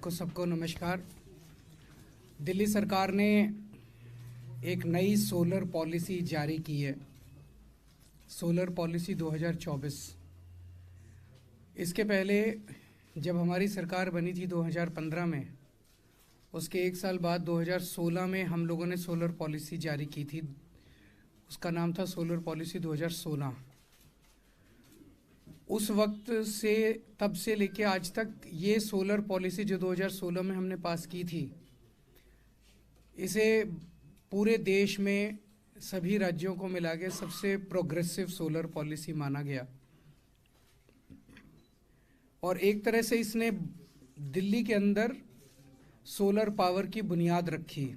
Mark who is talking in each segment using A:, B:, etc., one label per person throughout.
A: आपको सबको नमस्कार। दिल्ली सरकार ने एक नई सोलर पॉलिसी जारी की है, सोलर पॉलिसी 2024। इसके पहले जब हमारी सरकार बनी थी 2015 में, उसके एक साल बाद 2016 में हम लोगों ने सोलर पॉलिसी जारी की थी। उसका नाम था सोलर पॉलिसी 2016। उस वक्त से तब से लेके आज तक ये सोलर पॉलिसी जो 2016 में हमने पास की थी, इसे पूरे देश में सभी राज्यों को मिला के सबसे प्रोग्रेसिव सोलर पॉलिसी माना गया। और एक तरह से इसने दिल्ली के अंदर सोलर पावर की बुनियाद रखी।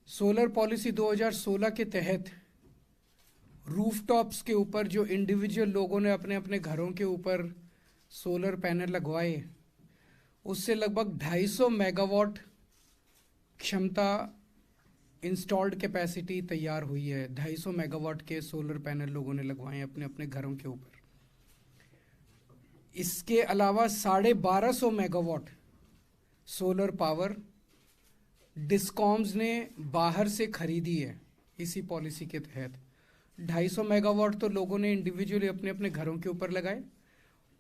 A: सोलर पॉलिसी 2016 के तहत रूफटॉप्स के ऊपर जो इंडिविजुअल लोगों ने अपने अपने घरों के ऊपर सोलर पैनल लगवाए, उससे लगभग 250 मेगावाट क्षमता इंस्टॉल्ड कैपेसिटी तैयार हुई है। 250 मेगावाट के सोलर पैनल लोगों ने लगवाए अपने अपने घरों के ऊपर। इसके अलावा 1250 मेगावाट सोलर पावर डिस्कॉम्स ने बाहर से खरीदी है इसी पॉलिसी के तहत। 250 मेगावाट तो लोगों ने इंडिविजुअली अपने अपने घरों के ऊपर लगाए,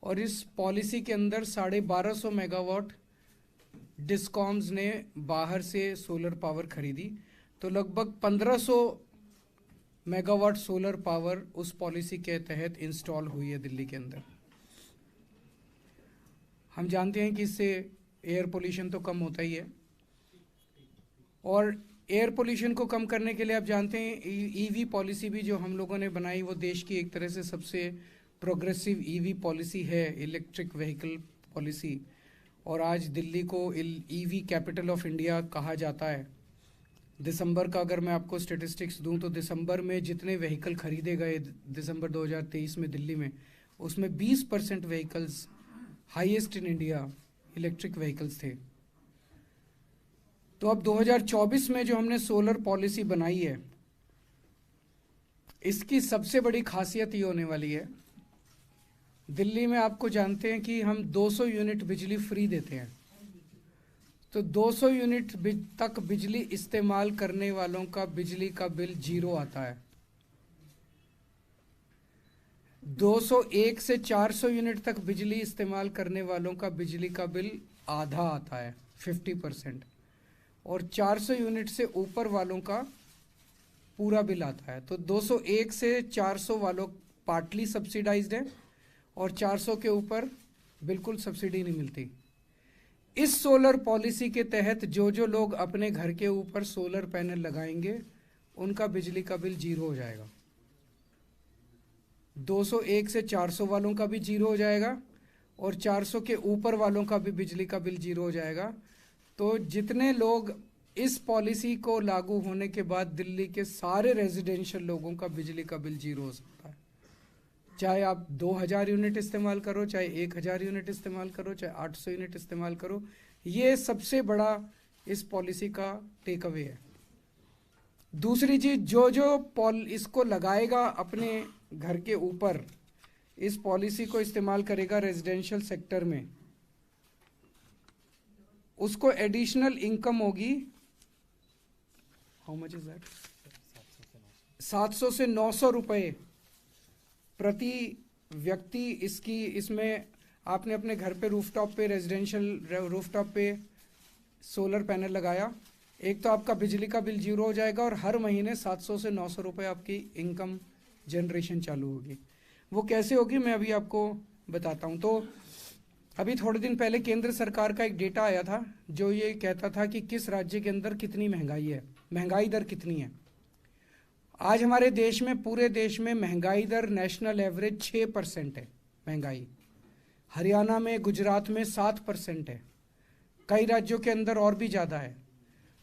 A: और इस पॉलिसी के अंदर 1250 मेगावाट डिस्कॉम्स ने बाहर से सोलर पावर खरीदी। तो लगभग 1500 मेगावाट सोलर पावर उस पॉलिसी के तहत इंस्टॉल हुई है दिल्ली के अंदर। हम जानते हैं कि इससे एयर पोल्यूशन तो कम होता ही है, और एयर पोल्यूशन को कम करने के लिए आप जानते हैं ईवी पॉलिसी भी जो हम लोगों ने बनाई, वो देश की एक तरह से सबसे प्रोग्रेसिव ईवी पॉलिसी है, इलेक्ट्रिक व्हीकल पॉलिसी। और आज दिल्ली को ईवी कैपिटल ऑफ इंडिया कहा जाता है। दिसंबर का अगर मैं आपको स्टेटिस्टिक्स दूं तो दिसंबर में जितने व्हीकल खरीदे गए दिसंबर 2023 में दिल्ली में, उसमें 20% vehicles highest in India electric vehicles थे। तो अब 2024 में जो हमने सोलर पॉलिसी बनाई है, इसकी सबसे बड़ी खासियत ये होने वाली है, दिल्ली में आपको जानते हैं कि हम 200 यूनिट बिजली फ्री देते हैं। तो 200 यूनिट तक बिजली इस्तेमाल करने वालों का बिजली का बिल 0 आता है। 201 से 400 यूनिट तक बिजली इस्तेमाल करने वालों का बिजली का बिल आधा आता है, 50%। और 400 यूनिट से ऊपर वालों का पूरा बिल आता है। तो 201 से 400 वालों पार्टली सब्सिडाइज्ड है, और 400 के ऊपर बिल्कुल सब्सिडी नहीं मिलती। इस सोलर पॉलिसी के तहत जो जो लोग अपने घर के ऊपर सोलर पैनल लगाएंगे, उनका बिजली का बिल 0 हो जाएगा। 201 से 400 वालों का भी 0 हो जाएगा, और 400 के ऊपर वालों का भी बिजली का बिल 0 हो जाएगा। तो जितने लोग इस पॉलिसी को लागू होने के बाद दिल्ली के सारे रेजिडेंशियल लोगों का बिजली का बिल 0 हो सकता है। चाहे आप 2000 यूनिट इस्तेमाल करो, चाहे 1000 यूनिट इस्तेमाल करो, चाहे 800 यूनिट इस्तेमाल करो, ये सबसे बड़ा इस पॉलिसी का टेक अवे है। दूसरी चीज, जो इसको लगाएगा अपने घर के ऊपर, इस पॉलिसी को इस्तेमाल करेगा रेजिडेंशियल सेक्टर में, उसको एडिशनल इनकम होगी। How much is that? 700 से 900 रुपए प्रति व्यक्ति। इसमें आपने अपने घर पे रूफटॉप पे, रेजिडेंशियल रूफटॉप पे सोलर पैनल लगाया, एक तो आपका बिजली का बिल 0 हो जाएगा, और हर महीने 700 से 900 रुपए आपकी इनकम जनरेशन चालू होगी। वो कैसे होगी मैं अभी आपको बताता हूँ। तो अभी थोड़े दिन पहले केंद्र सरकार का एक डेटा आया था जो ये कहता था कि किस राज्य के अंदर कितनी महंगाई है, महंगाई दर कितनी है। आज हमारे देश में, पूरे देश में महंगाई दर नेशनल एवरेज 6% है महंगाई। हरियाणा में, गुजरात में 7% है, कई राज्यों के अंदर और भी ज़्यादा है।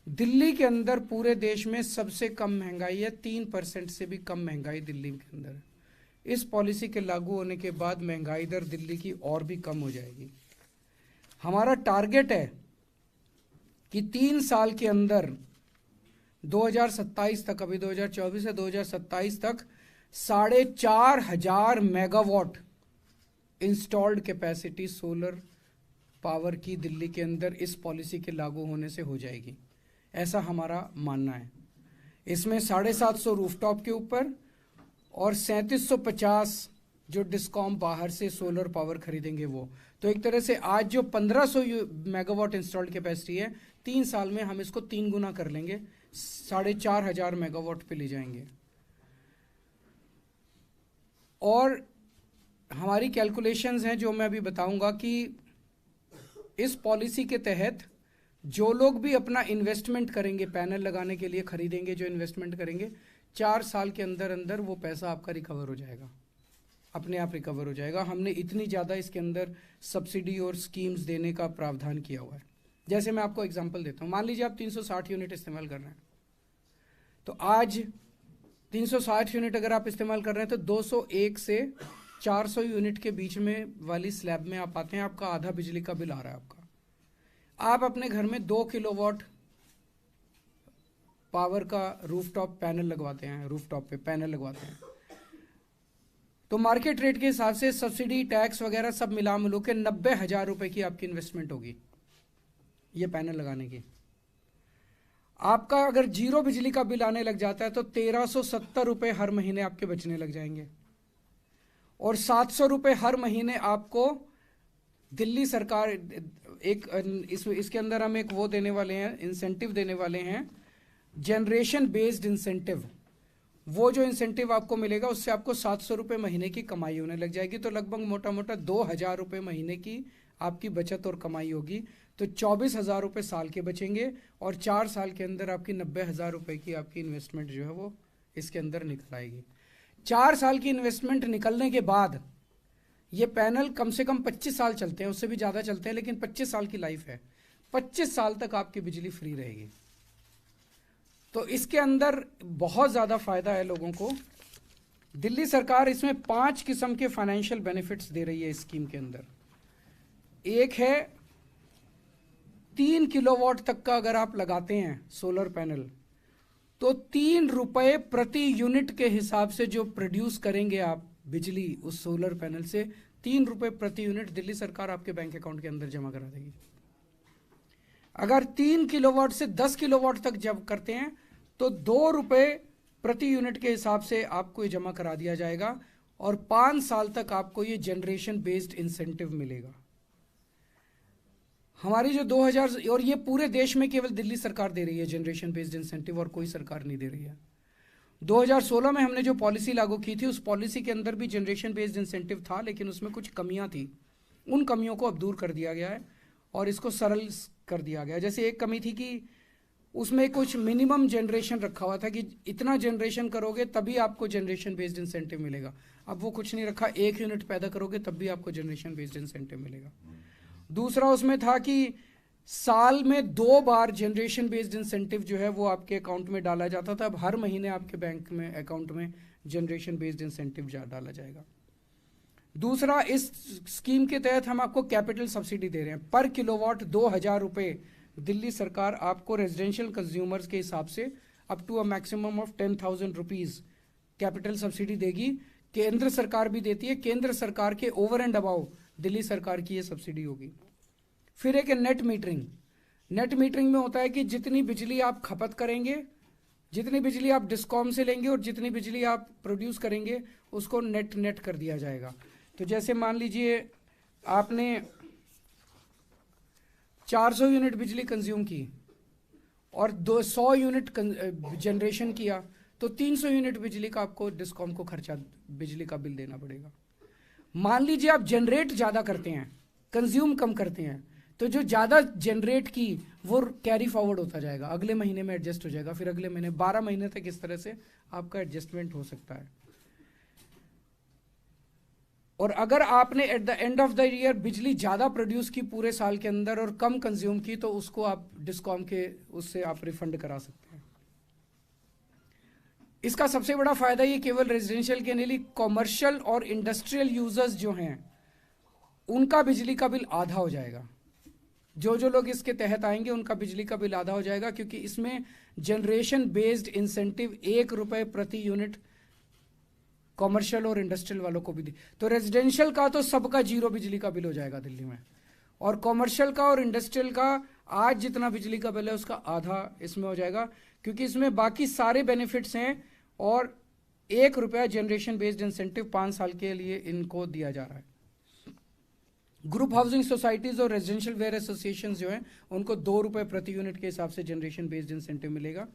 A: दिल्ली के अंदर पूरे देश में सबसे कम महंगाई है, 3% से भी कम महंगाई दिल्ली के अंदर है। इस पॉलिसी के लागू होने के बाद महंगाई दर दिल्ली की और भी कम हो जाएगी। हमारा टारगेट है कि 3 साल के अंदर 2027 तक, अभी 2024 से 2027 तक 4500 megawatt installed capacity solar power की दिल्ली के अंदर इस पॉलिसी के लागू होने से हो जाएगी, ऐसा हमारा मानना है। इसमें 750 रूफटॉप के ऊपर और 3750 जो डिस्कॉम बाहर से सोलर पावर खरीदेंगे वो। तो एक तरह से आज जो 1500 मेगावाट इंस्टॉल्ड कैपेसिटी है, 3 साल में हम इसको 3 गुना कर लेंगे, 4500 मेगावाट पे ले जाएंगे। और हमारी कैलकुलेशंस हैं जो मैं अभी बताऊंगा कि इस पॉलिसी के तहत जो लोग भी अपना इन्वेस्टमेंट करेंगे, पैनल लगाने के लिए खरीदेंगे, जो इन्वेस्टमेंट करेंगे, 4 साल के अंदर अंदर वो पैसा आपका रिकवर हो जाएगा, अपने आप रिकवर हो जाएगा। हमने इतनी ज़्यादा इसके अंदर सब्सिडी और स्कीम्स देने का प्रावधान किया हुआ है। जैसे मैं आपको एग्जांपल देता हूँ, मान लीजिए आप 360 यूनिट इस्तेमाल कर रहे हैं, तो आज 360 यूनिट अगर आप इस्तेमाल कर रहे हैं तो 201 से 400 यूनिट के बीच में वाली स्लैब में आप आते हैं, आपका आधा बिजली का बिल आ रहा है आपका। आप अपने घर में 2 किलोवाट पावर का रूफटॉप पैनल लगवाते हैं, रूफटॉप पे पैनल लगवाते हैं, तो मार्केट रेट के हिसाब से सब्सिडी, टैक्स वगैरह सब मिला मिलो के 90,000 रुपए की आपकी इन्वेस्टमेंट होगी ये पैनल लगाने की। आपका अगर 0 बिजली का बिल आने लग जाता है तो 1370 रुपए हर महीने आपके बचने लग जाएंगे, और 700 रुपए हर महीने आपको दिल्ली सरकार इसके अंदर हम एक वो देने वाले हैं, इंसेंटिव देने वाले हैं, जनरेशन बेस्ड इंसेंटिव। वो जो इंसेंटिव आपको मिलेगा उससे आपको 700 रुपये महीने की कमाई होने लग जाएगी, तो लगभग मोटा मोटा 2000 रुपये महीने की आपकी बचत और कमाई होगी। तो 24,000 रुपये साल के बचेंगे, और 4 साल के अंदर आपकी 90,000 रुपये की आपकी इन्वेस्टमेंट जो है वो इसके अंदर निकल आएगी। 4 साल की इन्वेस्टमेंट निकलने के बाद ये पैनल कम से कम 25 साल चलते हैं, उससे भी ज़्यादा चलते हैं, लेकिन 25 साल की लाइफ है, 25 साल तक आपकी बिजली फ्री रहेगी। तो इसके अंदर बहुत ज़्यादा फ़ायदा है लोगों को। दिल्ली सरकार इसमें 5 किस्म के फाइनेंशियल बेनिफिट्स दे रही है इस स्कीम के अंदर। एक है 3 किलोवाट तक का अगर आप लगाते हैं सोलर पैनल, तो 3 रुपये प्रति यूनिट के हिसाब से जो प्रोड्यूस करेंगे आप बिजली उस सोलर पैनल से, 3 रुपये प्रति यूनिट दिल्ली सरकार आपके बैंक अकाउंट के अंदर जमा करा देगी। अगर 3 किलोवाट से 10 किलोवाट तक जब करते हैं तो 2 रुपये प्रति यूनिट के हिसाब से आपको ये जमा करा दिया जाएगा, और 5 साल तक आपको ये जनरेशन बेस्ड इंसेंटिव मिलेगा। हमारी जो 2000, और ये पूरे देश में केवल दिल्ली सरकार दे रही है जनरेशन बेस्ड इंसेंटिव, और कोई सरकार नहीं दे रही है। 2016 में हमने जो पॉलिसी लागू की थी, उस पॉलिसी के अंदर भी जनरेशन बेस्ड इंसेंटिव था, लेकिन उसमें कुछ कमियां थी। उन कमियों को अब दूर कर दिया गया है और इसको सरल कर दिया गया। जैसे एक कमी थी कि उसमें कुछ मिनिमम जनरेशन रखा हुआ था कि इतना जनरेशन करोगे तभी आपको जनरेशन बेस्ड इंसेंटिव मिलेगा। अब वो कुछ नहीं रखा, 1 यूनिट पैदा करोगे तब भी आपको जनरेशन बेस्ड इंसेंटिव मिलेगा। दूसरा उसमें था कि साल में 2 बार जनरेशन बेस्ड इंसेंटिव जो है वो आपके अकाउंट में डाला जाता था। अब हर महीने आपके बैंक में अकाउंट में जनरेशन बेस्ड इंसेंटिव डाला जाएगा। दूसरा, इस स्कीम के तहत हम आपको कैपिटल सब्सिडी दे रहे हैं। पर किलोवाट 2000 रुपये दिल्ली सरकार आपको रेजिडेंशियल कंज्यूमर्स के हिसाब से up to a maximum of 10,000 rupees capital subsidy देगी। केंद्र सरकार भी देती है, केंद्र सरकार के ओवर एंड अबाउ दिल्ली सरकार की ये सब्सिडी होगी। फिर एक नेट मीटरिंग। नेट मीटरिंग में होता है कि जितनी बिजली आप खपत करेंगे, जितनी बिजली आप डिस्कॉम से लेंगे और जितनी बिजली आप प्रोड्यूस करेंगे उसको नेट कर दिया जाएगा। तो जैसे मान लीजिए आपने 400 यूनिट बिजली कंज्यूम की और 200 यूनिट जनरेशन किया, तो 300 यूनिट बिजली का आपको डिस्कॉम को खर्चा बिजली का बिल देना पड़ेगा। मान लीजिए आप जनरेट ज़्यादा करते हैं, कंज्यूम कम करते हैं, तो जो ज़्यादा जनरेट की वो कैरी फॉरवर्ड होता जाएगा, अगले महीने में एडजस्ट हो जाएगा, फिर अगले महीने 12 महीने तक इस तरह से आपका एडजस्टमेंट हो सकता है। और अगर आपने at the end of the year बिजली ज़्यादा प्रोड्यूस की पूरे साल के अंदर और कम कंज्यूम की, तो उसको आप डिस्कॉम के उससे आप रिफंड करा सकते हैं। इसका सबसे बड़ा फायदा ये केवल रेजिडेंशियल के नहीं, कॉमर्शियल और इंडस्ट्रियल यूजर्स जो हैं उनका बिजली का बिल आधा हो जाएगा। जो लोग इसके तहत आएंगे उनका बिजली का बिल आधा हो जाएगा, क्योंकि इसमें जनरेशन बेस्ड इंसेंटिव 1 रुपये प्रति यूनिट कॉमर्शियल और इंडस्ट्रियल वालों को भी दी। तो रेजिडेंशियल का तो सबका 0 बिजली का बिल हो जाएगा दिल्ली में, और कॉमर्शियल का और इंडस्ट्रियल का आज जितना बिजली का बिल है उसका आधा इसमें हो जाएगा, क्योंकि इसमें बाकी सारे बेनिफिट्स हैं और ₹1 जनरेशन बेस्ड इंसेंटिव 5 साल के लिए इनको दिया जा रहा है। ग्रुप हाउसिंग सोसाइटीज और रेजिडेंशियल वेयर एसोसिएशन जो हैं उनको ₹2 प्रति यूनिट के हिसाब से जनरेशन बेस्ड इंसेंटिव मिलेगा।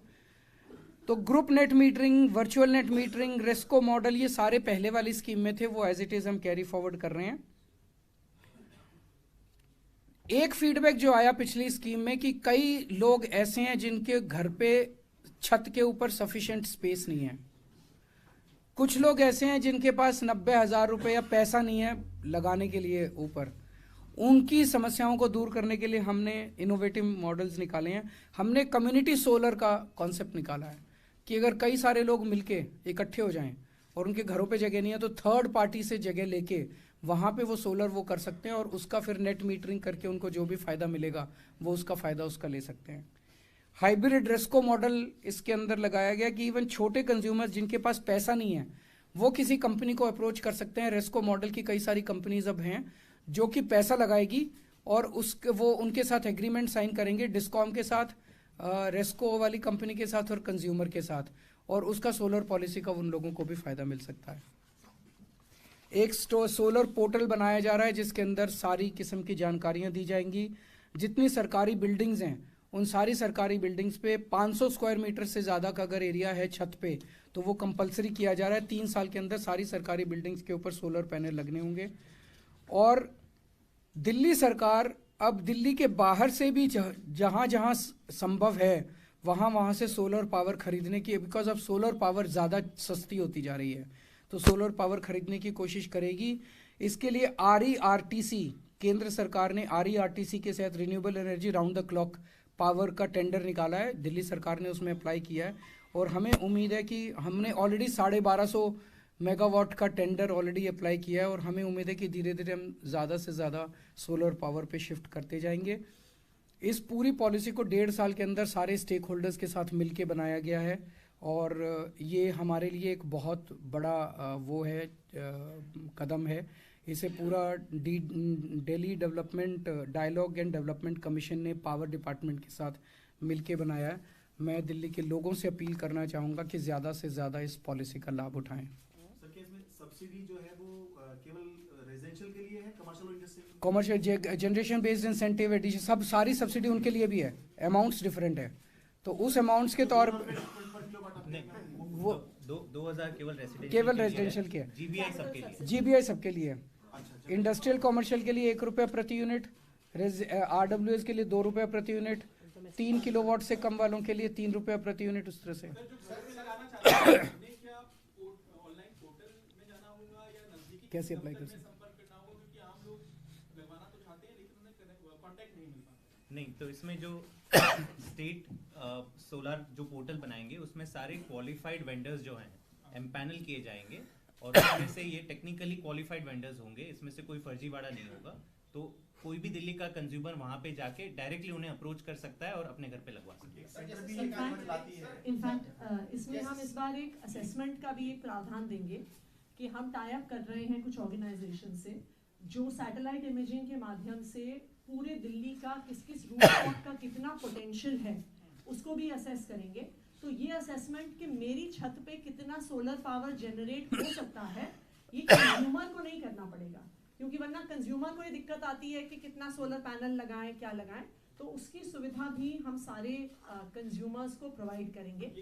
A: तो group net metering, virtual net metering, RESCO model, ये सारे पहले वाली स्कीम में थे, वो एज इट इज हम कैरी फॉरवर्ड कर रहे हैं। एक फीडबैक जो आया पिछली स्कीम में कि कई लोग ऐसे हैं जिनके घर पे छत के ऊपर सफिशिएंट स्पेस नहीं है, कुछ लोग ऐसे हैं जिनके पास 90,000 रुपये या पैसा नहीं है लगाने के लिए ऊपर। उनकी समस्याओं को दूर करने के लिए हमने इनोवेटिव मॉडल्स निकाले हैं। हमने कम्युनिटी सोलर का कॉन्सेप्ट निकाला है कि अगर कई सारे लोग मिलके इकट्ठे हो जाएं और उनके घरों पे जगह नहीं है तो थर्ड पार्टी से जगह लेके वहाँ पे वो सोलर वो कर सकते हैं और उसका फिर नेट मीटरिंग करके उनको जो भी फ़ायदा मिलेगा वो उसका फ़ायदा उसका ले सकते हैं। हाइब्रिड रेस्को मॉडल इसके अंदर लगाया गया कि इवन छोटे कंज्यूमर्स जिनके पास पैसा नहीं है वो किसी कंपनी को अप्रोच कर सकते हैं। रेस्को मॉडल की कई सारी कंपनीज अब हैं जो कि पैसा लगाएगी और वो उनके साथ एग्रीमेंट साइन करेंगे, डिस्कॉम के साथ, रेस्को वाली कंपनी के साथ और कंज्यूमर के साथ, और उसका सोलर पॉलिसी का उन लोगों को भी फ़ायदा मिल सकता है। एक सोलर पोर्टल बनाया जा रहा है जिसके अंदर सारी किस्म की जानकारियां दी जाएंगी। जितनी सरकारी बिल्डिंग्स हैं उन सारी सरकारी बिल्डिंग्स पे 500 स्क्वायर मीटर से ज़्यादा का अगर एरिया है छत पे तो वो कंपलसरी किया जा रहा है। 3 साल के अंदर सारी सरकारी बिल्डिंग्स के ऊपर सोलर पैनल लगने होंगे। और दिल्ली सरकार अब दिल्ली के बाहर से भी जहाँ जहाँ संभव है वहाँ से सोलर पावर खरीदने की, बिकॉज अब सोलर पावर ज़्यादा सस्ती होती जा रही है तो सोलर पावर खरीदने की कोशिश करेगी। इसके लिए RERTC, केंद्र सरकार ने RERTC के साथ renewable energy round the clock power का टेंडर निकाला है। दिल्ली सरकार ने उसमें अप्लाई किया है और हमें उम्मीद है कि हमने ऑलरेडी 1250 मेगावाट का टेंडर ऑलरेडी अप्लाई किया है और हमें उम्मीद है कि धीरे धीरे हम ज़्यादा से ज़्यादा सोलर पावर पे शिफ्ट करते जाएंगे। इस पूरी पॉलिसी को 1.5 साल के अंदर सारे स्टेक होल्डर्स के साथ मिलके बनाया गया है और ये हमारे लिए एक बहुत बड़ा वो है कदम है। इसे पूरा Delhi Development Dialogue and Development Commission ने पावर डिपार्टमेंट के साथ मिलके बनाया है। मैं दिल्ली के लोगों से अपील करना चाहूँगा कि ज़्यादा से ज़्यादा इस पॉलिसी का लाभ उठाएं।
B: सर, क्या इसमें सब्सिडी जो है वो केवल रेजिडेंशियल के लिए है, कमर्शियल और industrial?
A: Commercial, generation based incentive, addition, सब सारी सब्सिडी उनके लिए भी है। अमाउंट्स डिफरेंट है तो उस अमाउंट्स के तौर पर वो
C: 2000
A: केवल रेजिडेंशियल के है।
C: GBI सबके लिए,
A: GBI सबके लिए है। इंडस्ट्रियल कॉमर्शियल के लिए ₹1 प्रति यूनिट, RWS के लिए ₹2 प्रति यूनिट, 3 किलोवाट से कम वालों के लिए ₹3 प्रति यूनिट, उस तरह से। कैसे अप्लाई कर सकते?
C: नहीं, तो इसमें जो स्टेट सोलर जो पोर्टल बनाएंगे उसमें सारे क्वालिफाइड वेंडर्स जो हैं एम्पैनल किए जाएंगे और उसमें से ये टेक्निकली क्वालिफाइड वेंडर्स होंगे, इसमें से कोई फर्जीवाड़ा नहीं होगा। तो कोई भी दिल्ली का कंज्यूमर वहाँ पे जाके डायरेक्टली उन्हें अप्रोच कर सकता है और अपने घर पे लगवा सकता है।
D: इनफैक्ट इसमें हम इस बार एक असेसमेंट का भी एक प्रावधान देंगे कि हम टाई अप कर रहे हैं कुछ ऑर्गेनाइजेशन से जो सैटेलाइट इमेजिंग के माध्यम से पूरे दिल्ली का किस किस रूफटॉप का कितना पोटेंशियल है उसको भी असेस करेंगे। तो ये असेसमेंट कि मेरी छत पे कितना सोलर पावर जनरेट हो सकता है ये कंज्यूमर को नहीं करना पड़ेगा, क्योंकि वरना कंज्यूमर को ये दिक्कत आती है कि कितना सोलर पैनल लगाएं, क्या लगाएं। तो उसकी सुविधा भी हम सारे कंज्यूमर्स को प्रोवाइड करेंगे।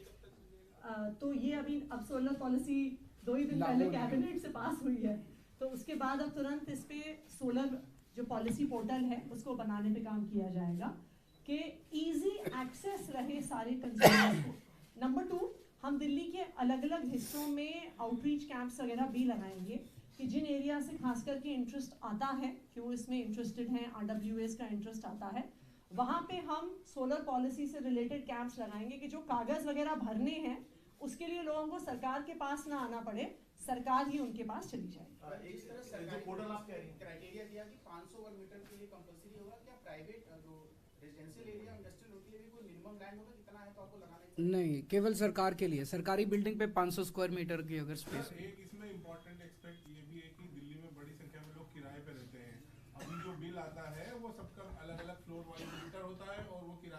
D: तो ये अभी अब सोलर पॉलिसी 2 ही दिन पहले कैबिनेट से पास हुई है, तो उसके बाद अब तुरंत इस पे सोलर जो पॉलिसी पोर्टल है उसको बनाने पे काम किया जाएगा कि इजी एक्सेस रहे सारे कंज्यूमर्स को। नंबर 2, हम दिल्ली के अलग अलग हिस्सों में आउटरीच कैंप्स वगैरह भी लगाएंगे कि जिन एरिया से खास करके इंटरेस्ट आता है कि वो इसमें इंटरेस्टेड हैं, RWS का इंटरेस्ट आता है, वहाँ पे हम सोलर पॉलिसी से रिलेटेड कैंप्स लगाएंगे कि जो कागज़ वगैरह भरने हैं उसके लिए लोगों को सरकार के पास ना आना पड़े, सरकार ही उनके पास चली जाए।
B: इस तरह से जो पोर्टल आप कह रही हैं, क्राइटेरिया दिया कि 500 वर्ग मीटर के लिए कंपलसरी होगा, क्या प्राइवेट जो रेजिडेंशियल एरिया इंडस्ट्रियल होती है भी कोई मिनिमम लैंड होगा कितना है तो आपको लगाना?
A: नहीं, केवल सरकार के लिए, सरकारी बिल्डिंग पे 500 स्क्वायर मीटर की अगर स्पेस है।
E: एक इसमें इम्पोर्टेंट एस्पेक्ट ये भी है कि दिल्ली में बड़ी संख्या में लोग किराए पे रहते हैं। अभी जो बिल आता है वो सब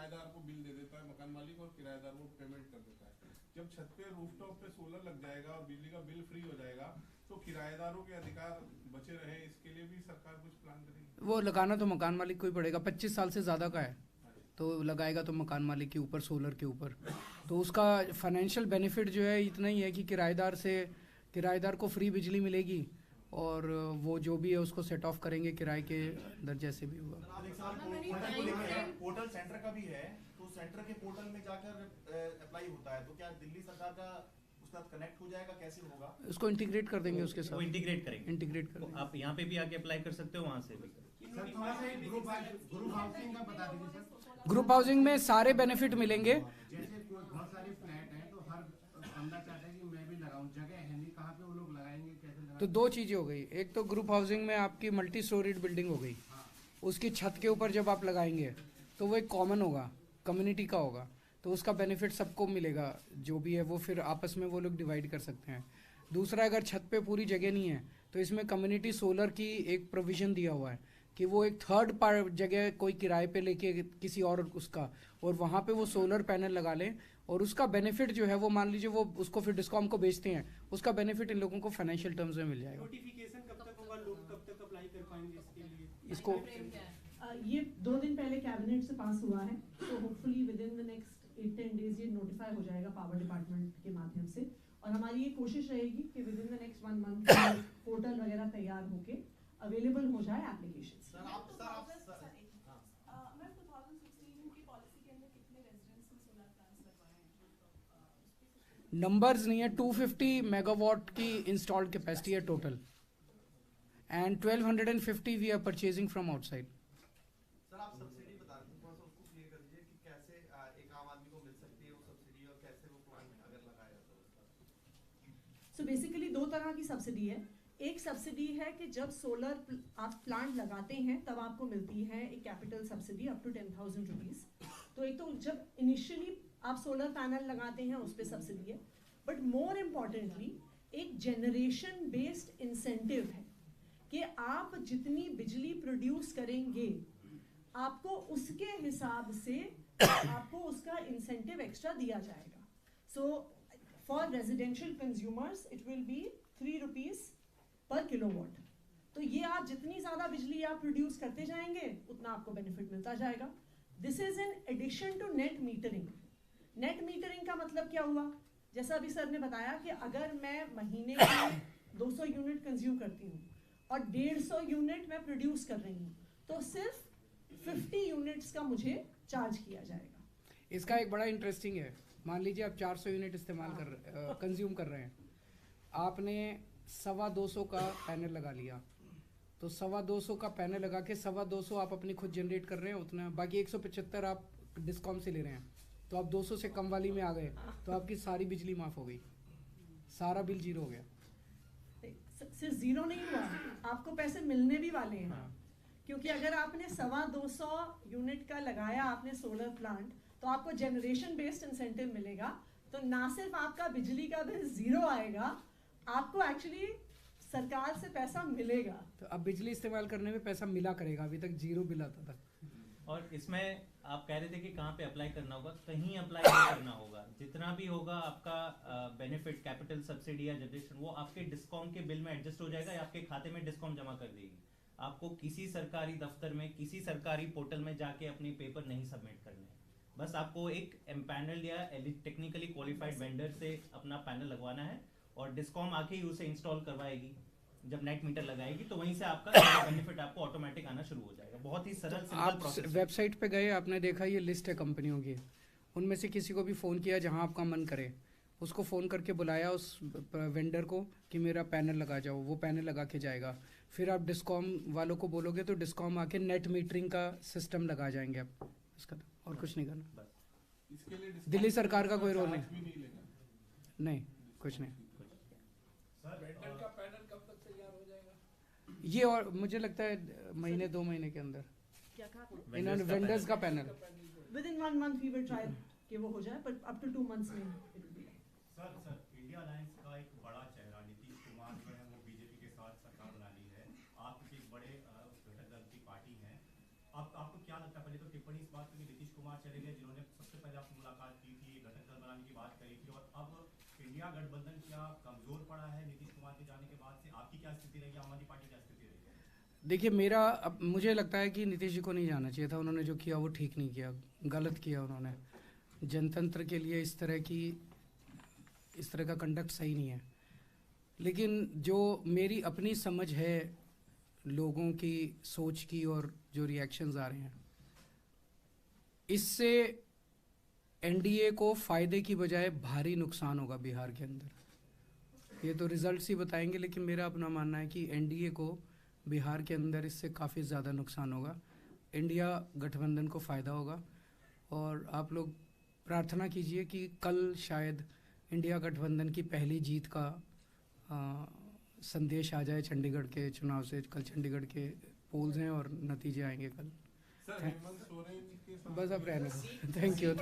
E: किराएदार को बिल दे देता है मकान मालिक और किराएदार वो पेमेंट कर देता है। जब छत पे रूफटॉप पे सोलर लग जाएगा और बिजली का बिल फ्री हो जाएगा तो किराएदारों के अधिकार बचे रहे, इसके लिए भी सरकार कुछ प्लान करेगी?
A: वो लगाना तो मकान मालिक को ही पड़ेगा, 25 साल से ज़्यादा का है तो लगाएगा तो मकान मालिक के ऊपर, सोलर के ऊपर। तो उसका फाइनेंशियल बेनिफिट जो है इतना ही है कि किराएदार को फ्री बिजली मिलेगी और वो जो भी है उसको सेट ऑफ करेंगे किराए के अंदर जैसे भी होगा।
B: पोर्टल सेंटर का भी है, तो सेंटर के पोर्टल में जाकर अप्लाई होता है, तो क्या दिल्ली सरकार का उसके साथ कनेक्ट हो जाएगा, कैसे होगा?
A: उसको इंटीग्रेट कर देंगे उसके साथ,
C: वो इंटीग्रेट करेंगे।
A: तो
C: आप यहाँ पे भी आके अप्लाई कर सकते हो, वहाँ से भी।
B: सर थोड़ा सा ग्रुप हाउसिंग का बता दीजिए सर।
A: ग्रुप हाउसिंग में सारे बेनिफिट मिलेंगे।
B: जैसे बहुत सारे फ्लैट हैं तो हर बंदा चाहता है कि मैं भी लगाऊं, जगह है नहीं, कहाँ पे वो लोग लगाएंगे, कैसे लगाएंगे?
A: तो दो चीज़ें हो गई, एक तो ग्रुप हाउसिंग में आपकी मल्टी स्टोरीड बिल्डिंग हो गई, उसकी छत के ऊपर जब आप लगाएंगे तो वो एक कॉमन होगा, कम्युनिटी का होगा, तो उसका बेनिफिट सबको मिलेगा जो भी है वो, फिर आपस में वो लोग डिवाइड कर सकते हैं। दूसरा, अगर छत पे पूरी जगह नहीं है तो इसमें कम्युनिटी सोलर की एक प्रोविज़न दिया हुआ है कि वो एक थर्ड पार्ट जगह कोई किराए पे लेके किसी और उसका, और वहाँ पे वो सोलर पैनल लगा लें और उसका बेनिफिट जो है वो मान लीजिए वो उसको फिर डिस्कॉम को बेचते हैं, उसका बेनिफिट इन लोगों को फाइनेंशियल टर्म्स में मिल जाएगा।
F: नोटिफिकेशन कब तक होगा, लोग कब तक अप्लाई कर पाएंगे इसके लिए?
A: इसको
D: ये 2 दिन पहले कैबिनेट से पास हुआ है, तो hopefully with in the next 8-10 days ये नोटिफाई हो जाएगा पावर डिपार्टमेंट के माध्यम से, और हमारी ये कोशिश रहेगी कि with in the next 1 month portal वगैरह तैयार होके अवेलेबल हो जाए एप्लीकेशन।
B: सर आप
G: मैं 2016 की पॉलिसी के अंदर कितने रेजिडेंट्स ने सोलर प्लांट्स लगवाए हैं?
A: नंबर्स नहीं है, 250 मेगावाट की इंस्टॉल्ड कैपेसिटी है total, and 1250 we are purchasing from outside.
H: Sir आप सब्सिडी बता रहे थे, थोड़ा सा उसको क्लियर कर दीजिए कि कैसे एक आम आदमी को मिल सकती है वो सब्सिडी और कैसे वो प्लान अगर लगाया जाता है उसका?
D: सो बेसिकली 2 तरह की सब्सिडी है। एक सब्सिडी है कि जब सोलर आप प्लांट लगाते हैं तब आपको मिलती है एक capital subsidy up to 10,000 rupees. तो एक तो जब इनिशियली आप सोलर पैनल लगाते हैं उस पर सब्सिडी है, बट मोर इम्पॉर्टेंटली एक जनरेशन बेस्ड इंसेंटिव है कि आप जितनी बिजली प्रोड्यूस करेंगे आपको उसके हिसाब से आपको उसका इंसेंटिव एक्स्ट्रा दिया जाएगा। So for residential consumers it will be 3 rupees पर किलोवाट। तो ये आप जितनी ज़्यादा बिजली आप प्रोड्यूस करते जाएंगे उतना आपको बेनिफिट मिलता जाएगा। This is in addition to net metering. Net metering का मतलब क्या हुआ? जैसा अभी सर ने बताया कि अगर मैं महीने में 200 यूनिट कंज्यूम करती हूँ और 150 यूनिट मैं प्रोड्यूस कर रही हूँ तो सिर्फ 50 यूनिट्स का मुझे चार्ज किया जाएगा।
A: इसका एक बड़ा इंटरेस्टिंग है, मान लीजिए आप 400 यूनिट इस्तेमाल कंज्यूम कर रहे हैं, आपने 250 का पैनल लगा लिया, तो 250 का पैनल लगा के 250 आप अपनी खुद जनरेट कर रहे हैं उतना, बाकी 175 आप डिस्कॉम से ले रहे हैं, तो आप 200 से कम वाली में आ गए तो आपकी सारी बिजली माफ हो गई, सारा बिल 0 हो गया।
D: सिर्फ 0 नहीं हुआ, आपको पैसे मिलने भी वाले हैं। क्योंकि अगर आपने 250 यूनिट का लगाया आपने सोलर प्लांट तो आपको जनरेशन बेस्ड इंसेंटिव मिलेगा, तो ना सिर्फ आपका बिजली का बिल 0 आएगा, आपको एक्चुअली सरकार से पैसा मिलेगा।
A: तो अब बिजली इस्तेमाल करने में पैसा मिला करेगा, अभी तक 0 बिल आता था।
C: और इसमें आप कह रहे थे कि कहाँ पे अप्लाई करना होगा, कहीं अप्लाई नहीं करना होगा, जितना भी होगा आपका बेनिफिट कैपिटल सब्सिडी या जनरेशन वो आपके डिस्कॉम के बिल में एडजस्ट हो जाएगा या आपके खाते में डिस्कॉम जमा कर देगी। आपको किसी सरकारी दफ्तर में किसी सरकारी पोर्टल में जाके अपने पेपर नहीं सबमिट करने हैं, बस आपको एक एम्पैनल या टेक्निकली क्वालिफाइड वेंडर से अपना पैनल लगवाना है और डिस्कॉम आके ही उसे इंस्टॉल करवाएगी। जब नेट मीटर लगाएगी तो वहीं से आपका बेनिफिट आपको ऑटोमेटिक आना शुरू हो जाएगा। बहुत ही सरल सिंपल प्रोसेस।
A: आप वेबसाइट पे गए, आपने देखा ये लिस्ट है कंपनियों की, उनमें से किसी को भी फ़ोन किया जहां आपका मन करे, उसको फ़ोन करके बुलाया उस वेंडर को कि मेरा पैनल लगा जाओ, वो पैनल लगा के जाएगा। फिर आप डिस्कॉम वालों को बोलोगे तो डिस्कॉम आके नेट मीटरिंग का सिस्टम लगा जाएंगे आप, इसका और कुछ नहीं करना।
E: इसके लिए
A: दिल्ली सरकार का कोई रोल
E: चार्ज भी नहीं लेगा।
A: नहीं, कुछ नहीं।
E: वेंडर का पैनल कब तक तैयार हो जाएगा?
A: ये और मुझे लगता है महीने 2 महीने के अंदर
D: क्या कहा आपने?
A: इन्होंने वेंडर्स का panel
D: within 1 month we will try कि वो हो जाए, बट अप टू 2 मंथ्स में it will be done.
F: Sir India Alliance का एक बड़ा चेहरा नीतीश कुमार जो है वो बीजेपी के साथ सरकार बना ली है, आप एक बड़े घटक दल की पार्टी हैं, आपको क्या लगता है? पहले तो टिप्पणी इस बात की नीतीश कुमार वहाँ चले गए जिन्होंने सबसे पहले आपसे मुलाकात की थी, घटक दल बनाने की बात करी थी, और अब इंडिया गठबंधन क्या कमजोर पड़ा है नीतीश कुमार के जाने के बाद से? आपकी क्या स्थिति रहेगी, आम आदमी पार्टी क्या स्थिति रहेगी?
A: देखिए मुझे लगता है कि नीतीश जी को नहीं जाना चाहिए था। उन्होंने जो किया वो ठीक नहीं किया, गलत किया उन्होंने। जनतंत्र के लिए इस तरह का कंडक्ट सही नहीं है। लेकिन जो मेरी अपनी समझ है लोगों की सोच की और जो रिएक्शंस आ रहे हैं, इससे एनडीए को फ़ायदे की बजाय भारी नुकसान होगा बिहार के अंदर। ये तो रिजल्ट्स ही बताएंगे, लेकिन मेरा अपना मानना है कि एनडीए को बिहार के अंदर इससे काफ़ी ज़्यादा नुकसान होगा। इंडिया गठबंधन को फ़ायदा होगा। और आप लोग प्रार्थना कीजिए कि कल शायद इंडिया गठबंधन की पहली जीत का संदेश आ जाए चंडीगढ़ के चुनाव से। कल चंडीगढ़ के पोल्स हैं और नतीजे आएंगे कल।
E: सर हेमंत सोरेन के साथ
A: बस अब रहने दो। Thank you.